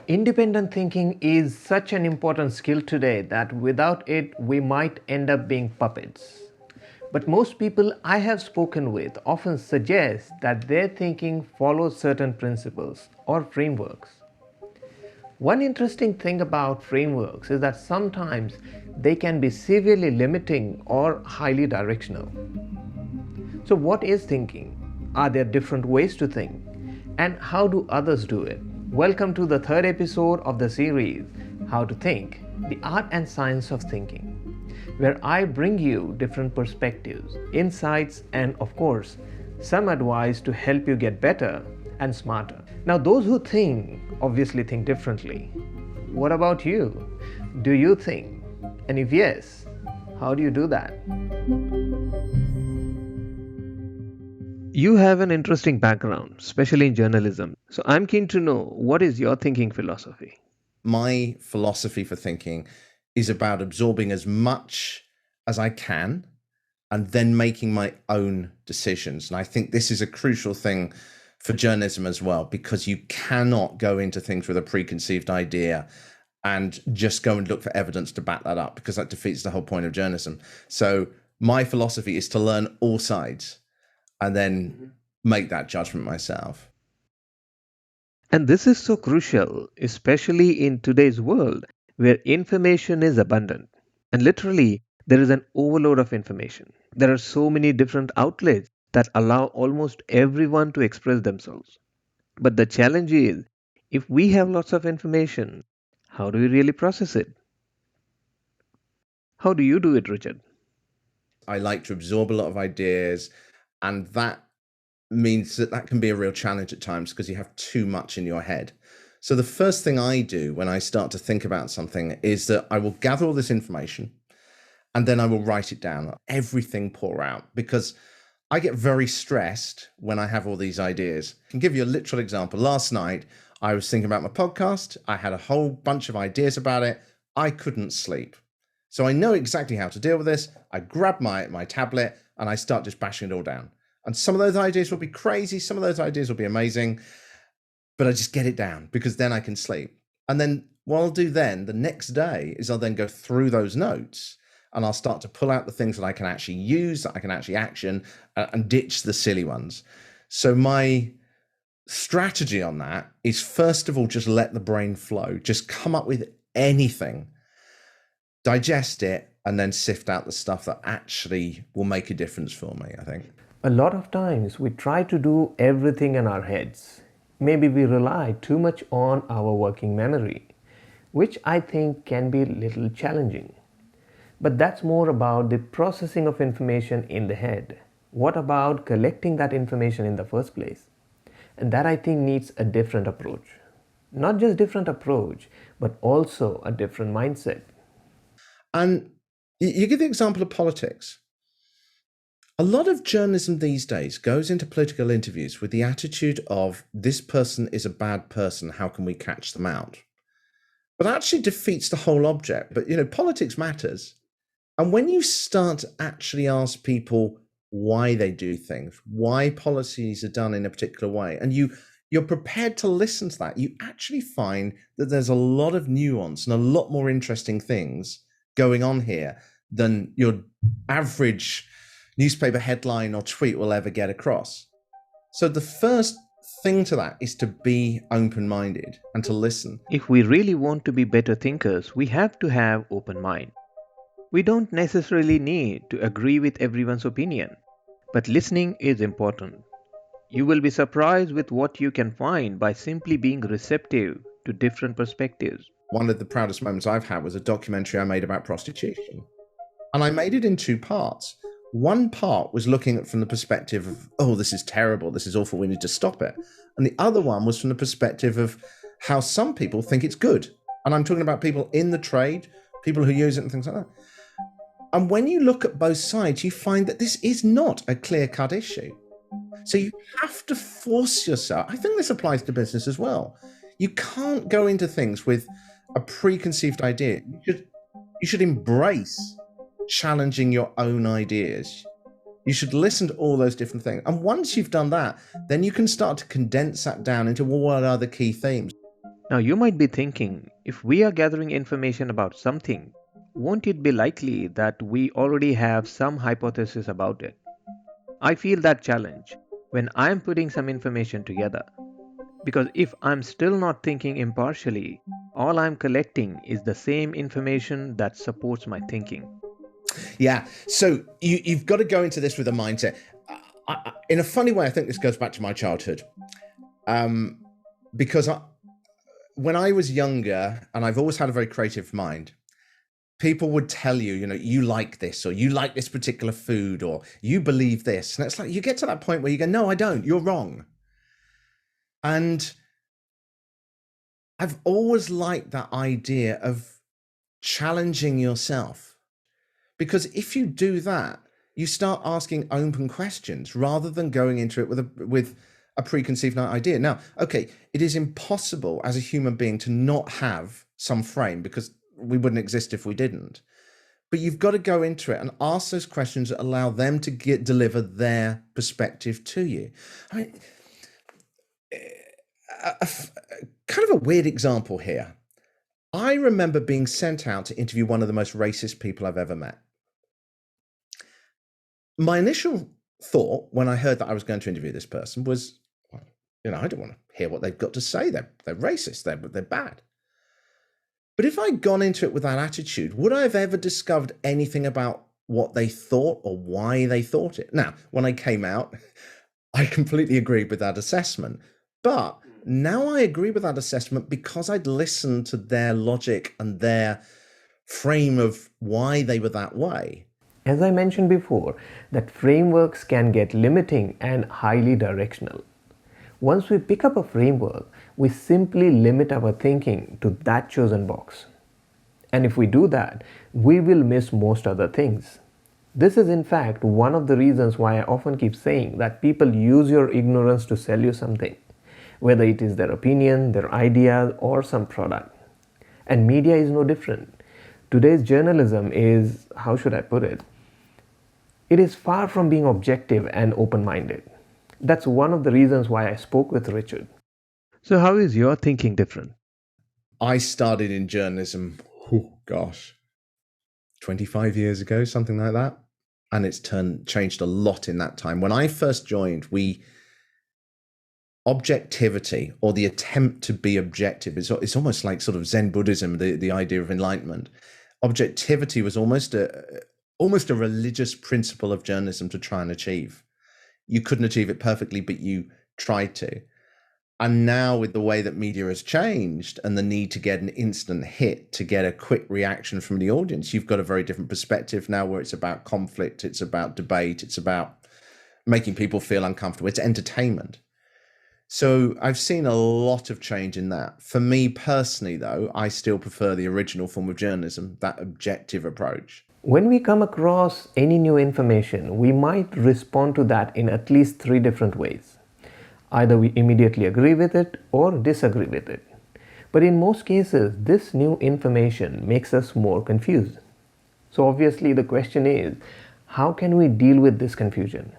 Independent thinking is such an important skill today that without it, we might end up being puppets. But most people I have spoken with often suggest that their thinking follows certain principles or frameworks. One interesting thing about frameworks is that sometimes they can be severely limiting or highly directional. So, what is thinking? Are there different ways to think? And how do others do it? Welcome to the third episode of the series, How to Think, the Art and Science of Thinking, where I bring you different perspectives, insights, and of course, some advice to help you get better and smarter. Now, those who think obviously think differently. What about you? Do you think? And if yes, how do you do that? You have an interesting background, especially in journalism. So I'm keen to know, what is your thinking philosophy? My philosophy for thinking is about absorbing as much as I can and then making my own decisions. And I think this is a crucial thing for journalism as well, because you cannot go into things with a preconceived idea and just go and look for evidence to back that up, because that defeats the whole point of journalism. So my philosophy is to learn all sides and then make that judgment myself. And this is so crucial, especially in today's world where information is abundant. And literally, there is an overload of information. There are so many different outlets that allow almost everyone to express themselves. But the challenge is, if we have lots of information, how do we really process it? How do you do it, Richard? I like to absorb a lot of ideas, and that means that can be a real challenge at times because you have too much in your head. So the first thing I do when I start to think about something is that I will gather all this information and then I will write it down, everything pour out, because I get very stressed when I have all these ideas. I can give you a literal example. Last night, I was thinking about my podcast. I had a whole bunch of ideas about it. I couldn't sleep. So I know exactly how to deal with this. I grab my tablet and I start just bashing it all down. And some of those ideas will be crazy. Some of those ideas will be amazing. But I just get it down because then I can sleep. And then what I'll do then the next day is I'll then go through those notes and I'll start to pull out the things that I can actually use, that I can actually action, and ditch the silly ones. So my strategy on that is, first of all, just let the brain flow. Just come up with anything, digest it, and then sift out the stuff that actually will make a difference for me, I think. A lot of times we try to do everything in our heads. Maybe we rely too much on our working memory, which I think can be a little challenging. But that's more about the processing of information in the head. What about collecting that information in the first place? And that, I think, needs a different approach. Not just different approach, but also a different mindset. And you give the example of politics. A lot of journalism these days goes into political interviews with the attitude of, this person is a bad person, how can we catch them out? But that actually defeats the whole object. But, politics matters. And when you start to actually ask people why they do things, why policies are done in a particular way, and you're prepared to listen to that, you actually find that there's a lot of nuance and a lot more interesting things going on here than your average newspaper headline or tweet will ever get across. So the first thing to that is to be open-minded and to listen. If we really want to be better thinkers, we have to have open mind. We don't necessarily need to agree with everyone's opinion, but listening is important. You will be surprised with what you can find by simply being receptive to different perspectives. One of the proudest moments I've had was a documentary I made about prostitution. And I made it in two parts. One part was looking at from the perspective of, oh, this is terrible, this is awful, we need to stop it. And the other one was from the perspective of how some people think it's good. And I'm talking about people in the trade, people who use it and things like that. And when you look at both sides, you find that this is not a clear-cut issue. So you have to force yourself. I think this applies to business as well. You can't go into things with a preconceived idea. You should embrace challenging your own ideas. You should listen to all those different things. And once you've done that, then you can start to condense that down into, well, what are the key themes? Now, you might be thinking, if we are gathering information about something, won't it be likely that we already have some hypothesis about it? I feel that challenge when I am putting some information together. Because if I'm still not thinking impartially, all I'm collecting is the same information that supports my thinking. Yeah. So you've got to go into this with a mindset. In a funny way, I think this goes back to my childhood. Because when I was younger, and I've always had a very creative mind, people would tell you, you like this, or you like this particular food, or you believe this. And it's like you get to that point where you go, no, I don't, you're wrong. And I've always liked that idea of challenging yourself. Because if you do that, you start asking open questions rather than going into it with a preconceived idea. Now, okay, it is impossible as a human being to not have some frame because we wouldn't exist if we didn't. But you've got to go into it and ask those questions that allow them to deliver their perspective to you. I mean, kind of a weird example here. I remember being sent out to interview one of the most racist people I've ever met. My initial thought when I heard that I was going to interview this person was, I don't want to hear what they've got to say. They're racist. They're bad. But if I'd gone into it with that attitude, would I have ever discovered anything about what they thought or why they thought it? Now, when I came out, I completely agreed with that assessment. But now I agree with that assessment because I'd listened to their logic and their frame of why they were that way. As I mentioned before, that frameworks can get limiting and highly directional. Once we pick up a framework, we simply limit our thinking to that chosen box. And if we do that, we will miss most other things. This is in fact one of the reasons why I often keep saying that people use your ignorance to sell you something, whether it is their opinion, their ideas, or some product. And media is no different. Today's journalism is, how should I put it? It is far from being objective and open-minded. That's one of the reasons why I spoke with Richard. So how is your thinking different? I started in journalism, 25 years ago, something like that. And it's changed a lot in that time. When I first joined, objectivity, or the attempt to be objective, it's almost like sort of Zen Buddhism, the idea of enlightenment. Objectivity was almost a religious principle of journalism to try and achieve. You couldn't achieve it perfectly, but you tried to. And now with the way that media has changed and the need to get an instant hit, to get a quick reaction from the audience, you've got a very different perspective now where it's about conflict, it's about debate, it's about making people feel uncomfortable, it's entertainment. So I've seen a lot of change in that. For me personally, though, I still prefer the original form of journalism, that objective approach. When we come across any new information, we might respond to that in at least 3 different ways. Either we immediately agree with it or disagree with it. But in most cases, this new information makes us more confused. So obviously the question is, how can we deal with this confusion?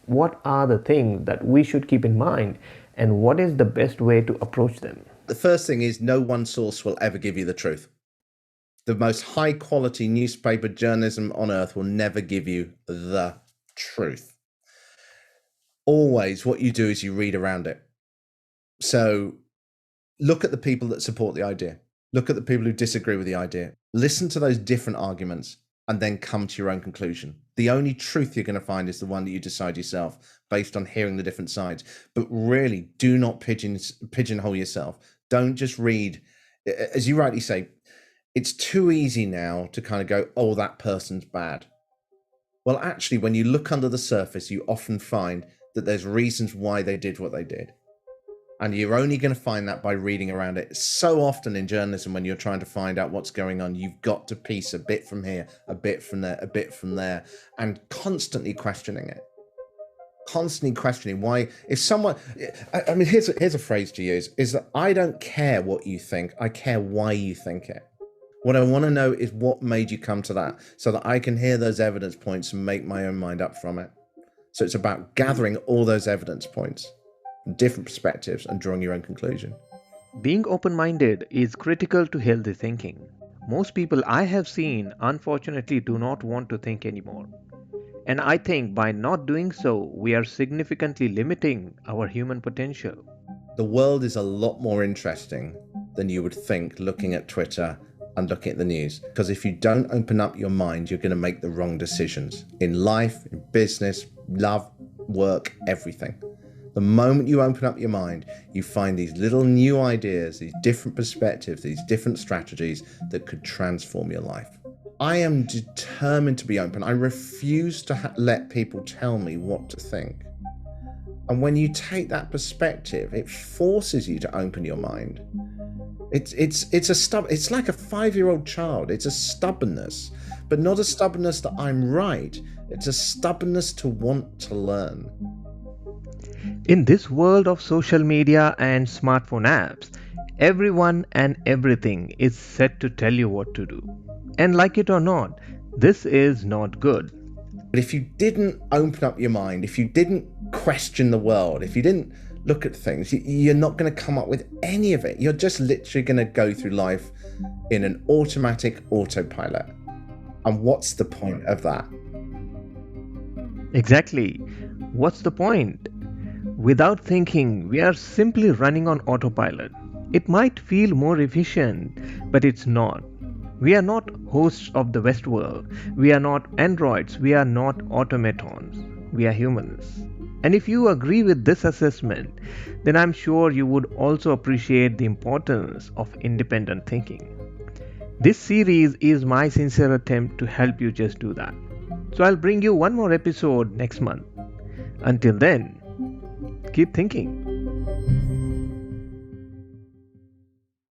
What are the things that we should keep in mind, and what is the best way to approach them? The first thing is, no one source will ever give you the truth. The most high quality newspaper journalism on earth will never give you the truth. Always what you do is you read around it. So look at the people that support the idea. Look at the people who disagree with the idea. Listen to those different arguments and then come to your own conclusion. The only truth you're going to find is the one that you decide yourself based on hearing the different sides. But really, do not pigeonhole yourself. Don't just read. As you rightly say, it's too easy now to kind of go, oh, that person's bad. Well, actually, when you look under the surface, you often find that there's reasons why they did what they did. And you're only going to find that by reading around it. So often in journalism, when you're trying to find out what's going on, you've got to piece a bit from here, a bit from there, a bit from there, and constantly questioning it. Constantly questioning why. If someone, I mean, here's a phrase to use, is that I don't care what you think, I care why you think it. What I want to know is what made you come to that, so that I can hear those evidence points and make my own mind up from it. So it's about gathering all those evidence points, different perspectives, and drawing your own conclusion. Being open minded is critical to healthy thinking. Most people I have seen unfortunately do not want to think anymore. And I think by not doing so, we are significantly limiting our human potential. The world is a lot more interesting than you would think looking at Twitter and looking at the news. Because if you don't open up your mind, you're going to make the wrong decisions in life, in business, love, work, everything. The moment you open up your mind, you find these little new ideas, these different perspectives, these different strategies that could transform your life. I am determined to be open. I refuse to let people tell me what to think. And when you take that perspective, it forces you to open your mind. It's like a 5-year-old child. It's a stubbornness, but not a stubbornness that I'm right. It's a stubbornness to want to learn. In this world of social media and smartphone apps, everyone and everything is set to tell you what to do. And like it or not, this is not good. But if you didn't open up your mind, if you didn't question the world, if you didn't look at things, you're not going to come up with any of it. You're just literally going to go through life in an automatic autopilot. And what's the point of that? Exactly. What's the point? Without thinking, we are simply running on autopilot. It might feel more efficient, but it's not. We are not hosts of the West world. We are not androids. We are not automatons. We are humans. And if you agree with this assessment, then I'm sure you would also appreciate the importance of independent thinking. This series is my sincere attempt to help you just do that. So I'll bring you one more episode next month. Until then, keep thinking.